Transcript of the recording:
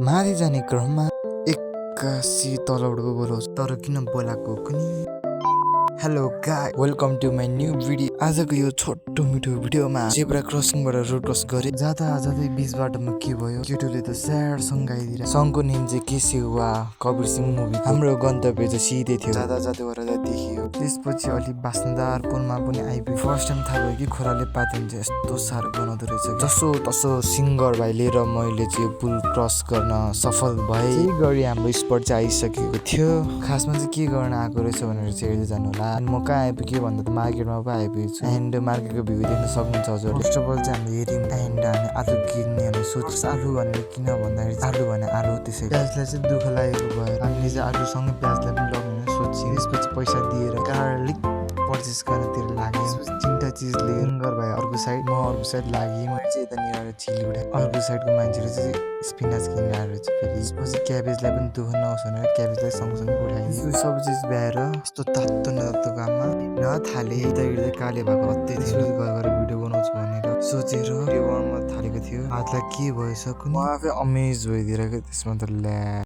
माथि जाने क्रममा एक्कासी तलबाट बोलाउँछ तर किन बोलाएको कुनी। Hello guys, welcome to my new video. आजको यो छोटो मिठो भिडियोमा जेब्रा क्रसिङबाट रोड क्रस गरे जाँदा जाँदै बीच बाटोमा के भयो, केटोले त स्याड सङ गाइदिएर। सङको नेम चाहिँ केसी वा कबीर सिंह मुभी। हाम्रो गन्तव्य चाहिँ सिधै थियो, जाँदा जाँदै वरदा देखियो। त्यसपछि अलि बास्नदार पुलमा पनि आइपुग्यो। फर्स्ट टाइम थाहा भयो कि खोलाले पातन चाहिँ यस्तो साह्रो बनाउँदो रहेछ। जसो तसो सिङ्गर भाइ लिएर मैले चाहिँ पुल क्रस गर्न सफल भए। केही गरी हाम्रो स्पट चाहिँ आइसकेको थियो। खासमा चाहिँ के गर्न आएको रहेछ भनेर चाहिँ हेर्दै जानु होला। म कहाँ आइपुग्यो भन्दा त मार्केटमा पो आइपुगेको छु। एन्ड मार्केटको भ्यू देख्न सक्नुहुन्छ हजुरले। फर्स्ट अफ अल चाहिँ हामीले हेऱ्यौँ एन्ड हामी आलु किन्नेहरू सोच्छ। आलु भनेर किन भन्दाखेरि आलु भने आलु, त्यसै प्याजलाई चाहिँ दुःख लागेको भयो। हामीले चाहिँ आलुसँगै प्याजलाई पनि लगाउनु सोच्यौँ। त्यसपछि पैसा दिएर गार्लिक पर्चेस गर्नतिर लाग्यो। तिनवटा चिज लिएर सिङ्गर भाइ अर्को साइड, म अर्को साइड लागेँ। मैले चाहिँ यतानिर चिली उठाएँ, अर्को साइडको मान्छेले चाहिँ स्पिनाच किनेर आएर चाहिँ फेरि त्यसपछि क्याबेजलाई पनि दुःख नहोस् भनेर क्याबेजलाई सँगसँगै उठाइदिएँ। सब चिज भ्याएर यस्तो तातो न तातो काममा हिँड्न थालेँ। हिँड्दा हिँड्दै काले भएको अत्तै थियो। गएर भिडियो बनाउँछु भनेर सोचेर भिडियो बनाउन थालेको थियो। हातलाई के भएछ कुनै, म आफै अमेज भइदिएर त्यसमा त ल्या।